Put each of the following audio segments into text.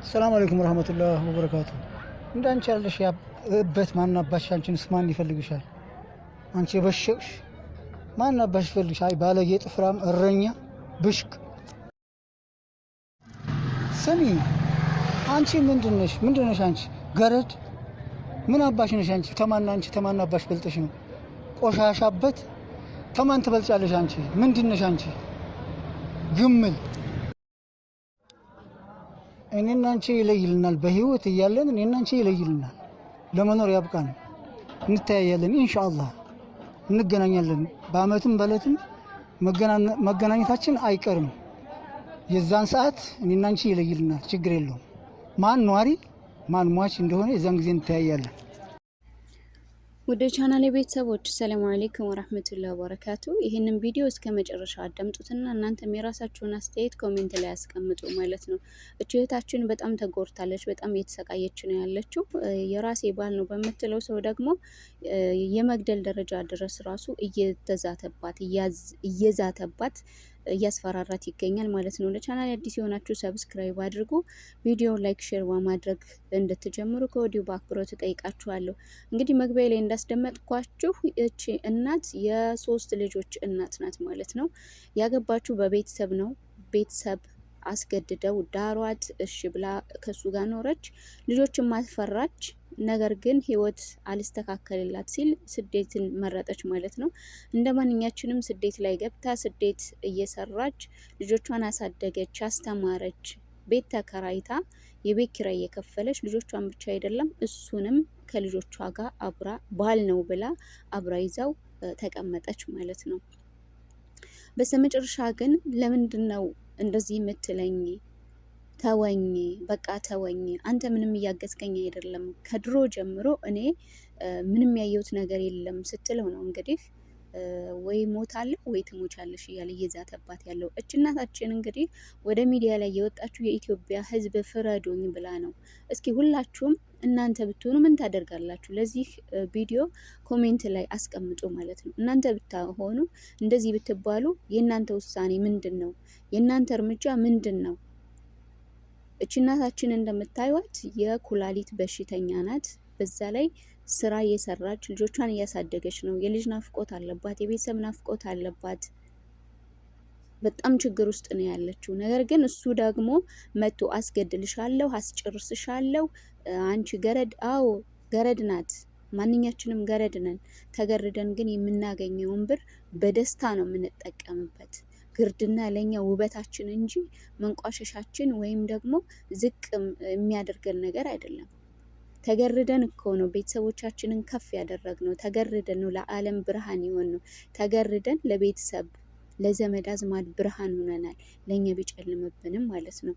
ሰላም አለይኩም ወራህመቱላሂ ወበረካቱ። እንዳንቺ ያለሽ ያበት ማናባሽ አንቺንስ ማን ይፈልግሻል? አንቺ በሽሽ ማናባሽ ይፈልግሽ? አይ ባለጌ ጥፍራም እረኛ ብሽቅ። ስሚ አንቺ ምንድነሽ አንቺ ገረድ ምን አባሽ ነሽ አንቺ? ተማናባሽ በልጠሽ ነው ቆሻሻበት ተማን ትበልጫለሽ አንቺ ምንድነሽ አንቺ ግምል? እኔና አንቺ ይለይልናል በህይወት እያለን እኔና አንቺ ይለይልናል። ለመኖር ያብቃን። እንተያያለን ኢንሻአላህ እንገናኛለን። በአመትም በለትም መገናኘታችን አይቀርም። የዛን ሰዓት እኔና አንቺ ይለይልናል። ችግር የለውም። ማን ኗሪ ማን ሟች እንደሆነ የዛን ጊዜ እንተያያለን። ወደ ቻናሌ ቤተሰቦች ሰላም አለይኩም ወራህመቱላሂ ወበረካቱ። ይሄንን ቪዲዮ እስከ መጨረሻ አዳምጡትና እናንተም የራሳችሁን አስተያየት ኮሜንት ላይ አስቀምጡ ማለት ነው። እህታችን በጣም ተጎድታለች፣ በጣም እየተሰቃየች ነው ያለችው። የራሴ ባል ነው በምትለው ሰው ደግሞ የመግደል ደረጃ ድረስ ራሱ እየዛተባት እያስፈራራት ይገኛል ማለት ነው። ለቻናል አዲስ የሆናችሁ ሰብስክራይብ አድርጉ። ቪዲዮውን ላይክ ሼር በማድረግ እንድትጀምሩ ከወዲሁ በአክብሮት እጠይቃችኋለሁ። እንግዲህ መግቢያ ላይ እንዳስደመጥኳችሁ እቺ እናት የሶስት ልጆች እናት ናት ማለት ነው። ያገባችሁ በቤተሰብ ነው። ቤተሰብ አስገድደው ዳሯት። እሺ ብላ ከሱ ጋር ኖረች፣ ልጆችን ማስፈራች። ነገር ግን ህይወት አልስተካከልላት ሲል ስደትን መረጠች ማለት ነው። እንደ ማንኛችንም ስደት ላይ ገብታ ስደት እየሰራች ልጆቿን አሳደገች፣ አስተማረች። ቤት ተከራይታ የቤት ኪራይ እየከፈለች ልጆቿን ብቻ አይደለም እሱንም ከልጆቿ ጋር አብራ ባል ነው ብላ አብራ ይዛው ተቀመጠች ማለት ነው። በስተመጨረሻ ግን ለምንድን ነው እንደዚህ የምትለኝ? ተወኝ በቃ ተወኝ፣ አንተ ምንም እያገዝከኝ አይደለም፣ ከድሮ ጀምሮ እኔ ምንም ያየሁት ነገር የለም ስትለው ነው እንግዲህ ወይ ሞታለሁ ወይ ትሞቻለሽ እያለ እየዛተባት ያለው። እች እናታችን እንግዲህ ወደ ሚዲያ ላይ የወጣችሁ የኢትዮጵያ ሕዝብ ፍረዱኝ ብላ ነው። እስኪ ሁላችሁም እናንተ ብትሆኑ ምን ታደርጋላችሁ? ለዚህ ቪዲዮ ኮሜንት ላይ አስቀምጡ ማለት ነው። እናንተ ብትሆኑ እንደዚህ ብትባሉ የእናንተ ውሳኔ ምንድን ነው? የእናንተ እርምጃ ምንድን ነው? እቺ እናታችን እንደምታዩት የኩላሊት በሽተኛ ናት። በዛ ላይ ስራ እየሰራች ልጆቿን እያሳደገች ነው። የልጅ ናፍቆት አለባት፣ የቤተሰብ ናፍቆት አለባት። በጣም ችግር ውስጥ ነው ያለችው። ነገር ግን እሱ ደግሞ መጥቶ አስገድልሻለሁ፣ አስጨርስሻለሁ፣ አንቺ ገረድ። አዎ ገረድ ናት። ማንኛችንም ገረድ ነን። ተገርደን ግን የምናገኘውን ብር በደስታ ነው የምንጠቀምበት። ግርድና ለኛ ውበታችን እንጂ መንቋሸሻችን ወይም ደግሞ ዝቅ የሚያደርገን ነገር አይደለም። ተገርደን እኮ ነው ቤተሰቦቻችንን ከፍ ያደረግነው። ተገርደን ነው ለዓለም ብርሃን የሆን ነው። ተገርደን ለቤተሰብ ለዘመድ አዝማድ ብርሃን ሆነናል። ለኛ ቢጨልምብንም ማለት ነው።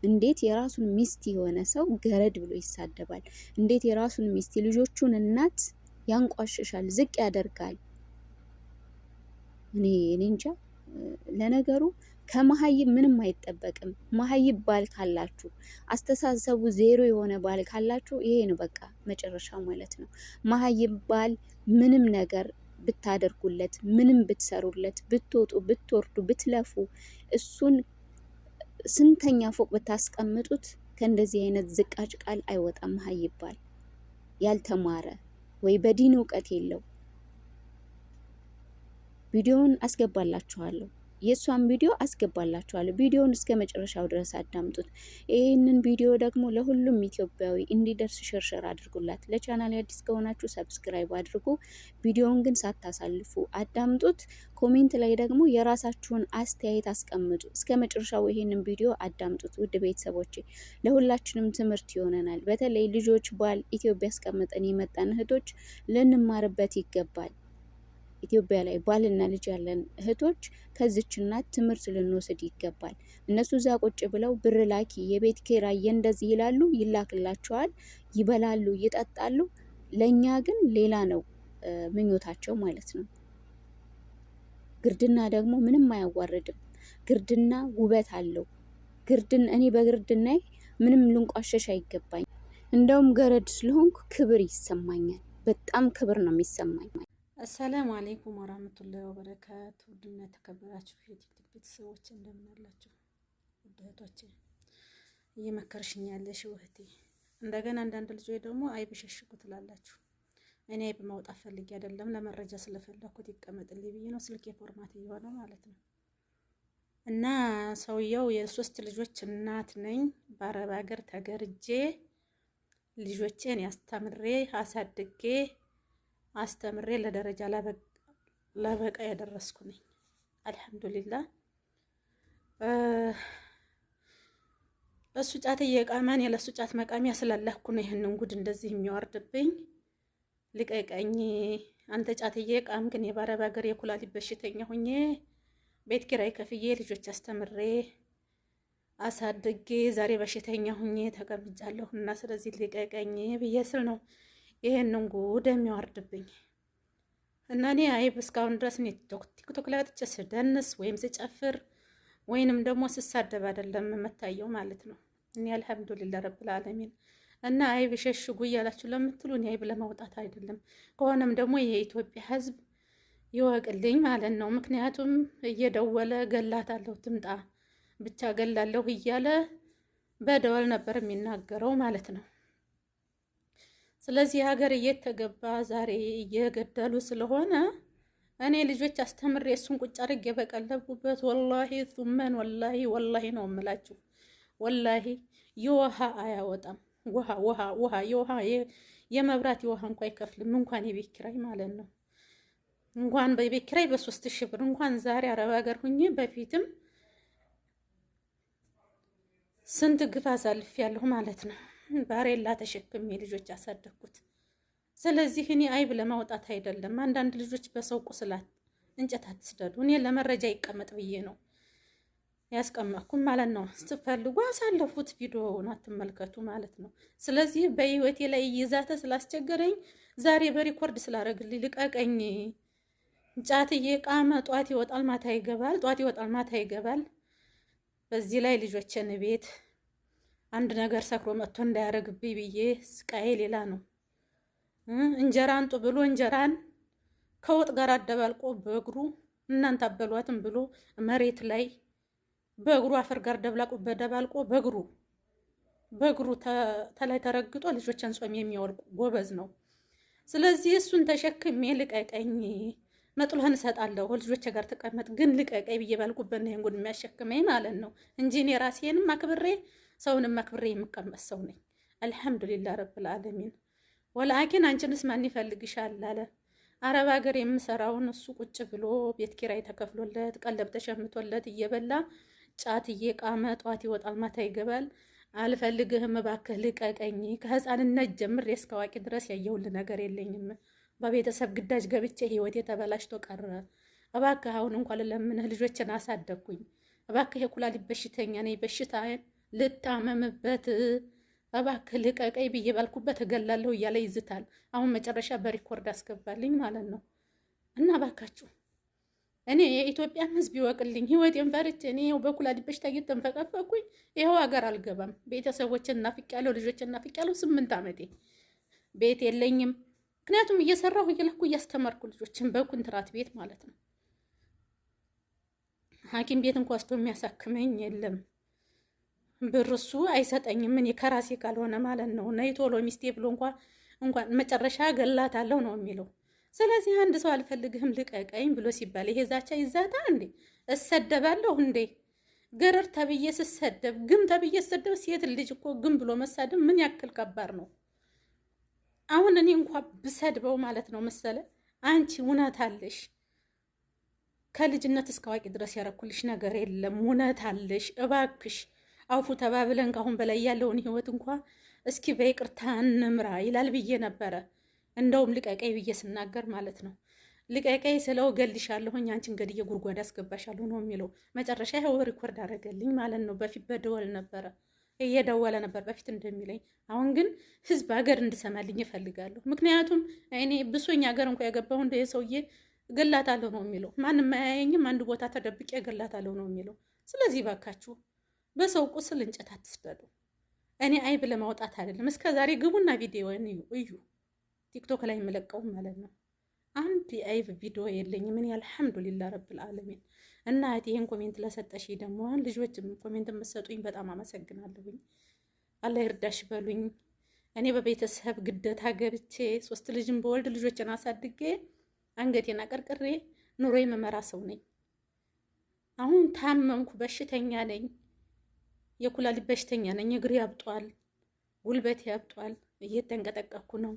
እንዴት የራሱን ሚስት የሆነ ሰው ገረድ ብሎ ይሳደባል? እንዴት የራሱን ሚስት ልጆቹን እናት ያንቋሽሻል፣ ዝቅ ያደርጋል? እኔ እንጃ። ለነገሩ ከመሀይብ ምንም አይጠበቅም። መሀይብ ባል ካላችሁ፣ አስተሳሰቡ ዜሮ የሆነ ባል ካላችሁ ይሄ ነው በቃ መጨረሻው ማለት ነው። መሀይብ ባል ምንም ነገር ብታደርጉለት፣ ምንም ብትሰሩለት፣ ብትወጡ ብትወርዱ ብትለፉ፣ እሱን ስንተኛ ፎቅ ብታስቀምጡት ከእንደዚህ አይነት ዝቃጭ ቃል አይወጣም። መሀይብ ባል ያልተማረ ወይ በዲን እውቀት የለው። ቪዲዮውን አስገባላችኋለሁ፣ የእሷን ቪዲዮ አስገባላችኋለሁ። ቪዲዮውን እስከ መጨረሻው ድረስ አዳምጡት። ይህንን ቪዲዮ ደግሞ ለሁሉም ኢትዮጵያዊ እንዲደርስ ሸርሸር አድርጉላት። ለቻናል አዲስ ከሆናችሁ ሰብስክራይብ አድርጉ። ቪዲዮውን ግን ሳታሳልፉ አዳምጡት። ኮሜንት ላይ ደግሞ የራሳችሁን አስተያየት አስቀምጡ። እስከ መጨረሻው ይህንን ቪዲዮ አዳምጡት። ውድ ቤተሰቦቼ ለሁላችንም ትምህርት ይሆነናል። በተለይ ልጆች ባል ኢትዮጵያ አስቀምጠን የመጣን እህቶች ልንማርበት ይገባል። ኢትዮጵያ ላይ ባልና ልጅ ያለን እህቶች ከዚች እናት ትምህርት ልንወስድ ይገባል። እነሱ እዛ ቁጭ ብለው ብር ላኪ፣ የቤት ኪራይ እንደዚህ ይላሉ፣ ይላክላቸዋል፣ ይበላሉ፣ ይጠጣሉ። ለኛ ግን ሌላ ነው ምኞታቸው ማለት ነው። ግርድና ደግሞ ምንም አያዋርድም። ግርድና ውበት አለው። እኔ በግርድና ምንም ልንቋሸሽ አይገባኝ። እንደውም ገረድ ስለሆንኩ ክብር ይሰማኛል። በጣም ክብር ነው የሚሰማኝ። አሰላሙ አለይኩም ወራህመቱላሂ ወበረካቱ። ውድና ተከበራችሁ የቲክቶክ ቤተሰቦች እንደምን አላችሁ? ውድ እህቶቼ እየመከርሽኝ ያለሽው እህቴ። እንደገና አንዳንድ ልጆች ደግሞ አይብ ሸሽጉ ትላላችሁ። እኔ አይብ ማውጣት ፈልጌ አይደለም፣ ለመረጃ ስለፈለኩት ይቀመጥልኝ ብዬ ነው። ስልኬ ፎርማት እየሆነ ማለት ነው። እና ሰውየው የ3 ልጆች እናት ነኝ። በአረብ ሀገር ተገርጄ ልጆቼን ያስተምሬ አሳድጌ አስተምሬ ለደረጃ ለበቃ ያደረስኩ ነኝ። አልሐምዱሊላህ። እሱ ጫት እየቃመን የለሱ ጫት መቃሚያ ስላለኩ ነው ይህንን ጉድ እንደዚህ የሚወርድብኝ። ልቀቀኝ አንተ ጫት እየቃም ግን የባረብ ሀገር የኩላሊት በሽተኛ ሁኜ ቤት ኪራይ ከፍዬ ልጆች አስተምሬ አሳድጌ ዛሬ በሽተኛ ሁኜ ተቀምጫለሁ እና ስለዚህ ልቀቀኝ ብዬ ስል ነው ይሄንን ጉድ የሚወርድብኝ። እና እኔ አይብ እስካሁን ድረስ እኔ ቲክቶክ ላይ ወጥቼ ስደንስ ወይም ስጨፍር ወይንም ደግሞ ስሳደብ አይደለም የምታየው ማለት ነው። እኔ አልሐምዱሊላህ ረብል ዓለሚን። እና አይብ ሸሽጉ እያላችሁ ለምትሉ እኔ አይብ ለማውጣት አይደለም፣ ከሆነም ደግሞ የኢትዮጵያ ሕዝብ ይወቅልኝ ማለት ነው። ምክንያቱም እየደወለ ገላታለሁ ትምጣ ብቻ ገላለሁ እያለ በደወል ነበር የሚናገረው ማለት ነው። ስለዚህ ሀገር እየተገባ ዛሬ እየገደሉ ስለሆነ እኔ ልጆች አስተምሬ እሱን ቁጭ አድርጌ በቀለብኩበት ወላሂ ሱመን ወላሂ ነው የምላችሁ። ወላሂ የውሃ አያወጣም። ውሃ የመብራት የውሃ እንኳ አይከፍልም፣ እንኳን የቤት ኪራይ ማለት ነው። እንኳን በቤት ኪራይ በ3000 ብር እንኳን ዛሬ አረብ ሀገር ሁኜ በፊትም ስንት ግፍ አሳልፍ ያለሁ ማለት ነው። ባሬላ ተሸክሜ ልጆች ያሳደግኩት። ስለዚህ እኔ አይብ ለማውጣት አይደለም። አንዳንድ ልጆች በሰው ቁስላት እንጨት አትስደዱ። እኔ ለመረጃ ይቀመጥ ብዬ ነው ያስቀመጥኩም ማለት ነው። ስትፈልጉ አሳለፉት፣ ቪዲዮውን አትመልከቱ ማለት ነው። ስለዚህ በህይወቴ ላይ ይዛተ ስላስቸገረኝ ዛሬ በሪኮርድ ስላደረግልኝ ልቀቀኝ። ጫትዬ ቃመ ጧት ይወጣል ማታ ይገባል፣ ጧት ይወጣል ማታ ይገባል። በዚህ ላይ ልጆችን ቤት አንድ ነገር ሰክሮ መጥቶ እንዳያረግብኝ ብዬ ስቃዬ ሌላ ነው። እንጀራን ጡ ብሎ እንጀራን ከወጥ ጋር አደባልቆ በእግሩ እናንተ አበሏትም ብሎ መሬት ላይ በእግሩ አፈር ጋር ደባልቆ በእግሩ ተላይ ተረግጦ ልጆችን ጾም የሚያወልቁ ጎበዝ ነው። ስለዚህ እሱን ተሸክሜ ልቀቀኝ መጥሎህን እሰጣለሁ ልጆቼ ጋር ተቀመጥ ግን ልቀቀኝ ብዬ ባልኩበት ነው ይሄን ጉድ የሚያሸክመኝ ማለት ነው እንጂ እኔ ራሴንም አክብሬ ሰውንም አክብሬ የምቀመጥ ሰው ነኝ። አልሐምዱሊላህ ረብል ዓለሚን። ወላኪን አንቺንስ ማን ይፈልግሻል አለ። አረብ ሀገር የምሰራውን እሱ ቁጭ ብሎ ቤት ኪራይ ተከፍሎለት ቀለብ ተሸምቶለት እየበላ ጫት እየቃመ ጧት ይወጣል ማታ ይገባል። አልፈልግህም እባክህ ልቀቀኝ። ከህፃንነት ጀምሬ እስከ አዋቂ ድረስ ያየሁልህ ነገር የለኝም። በቤተሰብ ግዳጅ ገብቼ ህይወቴ ተበላሽቶ ቀረ። እባክህ አሁን እንኳን ለምንህ ልጆችን አሳደግኩኝ። እባክህ የኩላሊት በሽተኛ ነኝ፣ በሽታዬን ልታመምበት እባክህ ልቀቀኝ ብዬ ባልኩበት እገላለሁ እያለ ይዝታል። አሁን መጨረሻ በሪኮርድ አስገባልኝ ማለት ነው። እና እባካችሁ እኔ የኢትዮጵያን ህዝብ ይወቅልኝ። ህይወቴን ፈርቼ እኔ ይኸው በኩላሊት በሽታ እየተንፈቀፈኩኝ ይኸው ሀገር አልገባም። ቤተሰቦችን እናፍቄያለሁ፣ ልጆችን እናፍቄያለሁ። 8 ዓመቴ ቤት የለኝም። ምክንያቱም እየሰራሁ እየላኩ እያስተማርኩ ልጆችን በኩንትራት ቤት ማለት ነው። ሐኪም ቤት እንኳን ወስዶ የሚያሳክመኝ የለም። ብር እሱ አይሰጠኝም እኔ ከራሴ ካልሆነ ማለት ነው። ነይ ቶሎ ሚስቴ ብሎ እንኳን መጨረሻ ገላታለሁ ነው የሚለው። ስለዚህ አንድ ሰው አልፈልግህም ልቀቀኝ ብሎ ሲባል ይሄ ዛቻ ይዛታ እንዴ? እሰደባለሁ እንዴ? ገረር ተብዬ ስሰደብ ግም ተብዬ ስሰደብ ሴት ልጅ እኮ ግም ብሎ መሳደብ ምን ያክል ከባድ ነው። አሁን እኔ እንኳን ብሰድበው ማለት ነው መሰለ አንቺ እውነት አለሽ፣ ከልጅነት እስከ አዋቂ ድረስ ያረኩልሽ ነገር የለም፣ እውነት አለሽ፣ እባክሽ አውፉ ተባብለን ካሁን በላይ ያለውን ህይወት እንኳን እስኪ በይቅርታ እንምራ ይላል ብዬ ነበረ። እንደውም ልቀቀይ ብዬ ስናገር ማለት ነው ልቀቀይ ስለው ገልሻለሁኝ አንቺን ገድዬ ጉድጓድ አስገባሻለሁ ነው የሚለው። መጨረሻ ይኸው ሪኮርድ አደረገልኝ ማለት ነው። በፊት በደወል ነበረ እየደወለ ነበር በፊት እንደሚለኝ። አሁን ግን ህዝብ ሀገር እንድሰማልኝ እፈልጋለሁ። ምክንያቱም እኔ ብሶኝ ሀገር እንኳ የገባሁ እንደ ሰውዬ ገላታለሁ ነው የሚለው። ማንም አያየኝም፣ አንድ ቦታ ተደብቄ ገላታለሁ ነው የሚለው። ስለዚህ ባካችሁ በሰው ቁስል እንጨት አትስደዱ። እኔ አይብ ለማውጣት አይደለም። እስከ ዛሬ ግቡና ቪዲዮውን እዩ፣ ቲክቶክ ላይ የምለቀው ማለት ነው። አንድ የአይብ ቪዲዮ የለኝም እኔ አልሐምዱሊላህ ረብል ዓለሚን። እና ይሄን ኮሜንት ለሰጠሽ ደግሞ ልጆችም ኮሜንት የምትሰጡኝ በጣም አመሰግናለሁኝ። አላህ ይርዳሽ በሉኝ። እኔ በቤተሰብ ግደታ ገብቼ 3 ልጅን በወልድ ልጆችን አሳድጌ አንገቴን አቀርቅሬ ኑሮ የመመራ ሰው ነኝ። አሁን ታመምኩ፣ በሽተኛ ነኝ፣ የኩላሊት በሽተኛ ነኝ። እግሬ ያብጧል፣ ጉልበቴ ያብጧል፣ እየተንቀጠቀኩ ነው።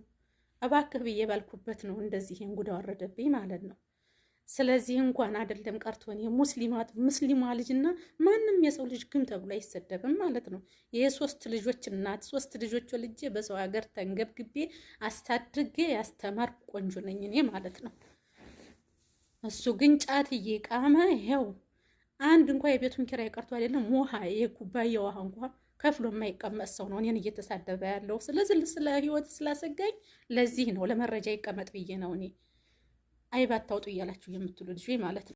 እባክህ ብዬ ባልኩበት ነው እንደዚህ እንጉዳ ወረደብኝ ማለት ነው። ስለዚህ እንኳን አይደለም ቀርቶን ሙስሊሟ ልጅና ማንም የሰው ልጅ ግን ተብሎ አይሰደብም ማለት ነው። የ3 ልጆች እናት 3 ልጆች ልጄ በሰው ሀገር ተንገብግቤ አስታድጌ ያስተማርኩ ቆንጆ ነኝ እኔ ማለት ነው። እሱ ግን ጫት እየቃመ ይኸው አንድ እንኳን የቤቱን ኪራይ ቀርቶ አይደለም ውሃ የኩባያ ውሃ እንኳን ከፍሎ የማይቀመጥ ሰው ነው እኔን እየተሳደበ ያለው። ስለዚህ ስለ ህይወት ስላሰጋኝ ለዚህ ነው ለመረጃ ይቀመጥ ብዬ ነው እኔ አይባታውጡ እያላችሁ የምትሉ ልጅ ማለት ነው።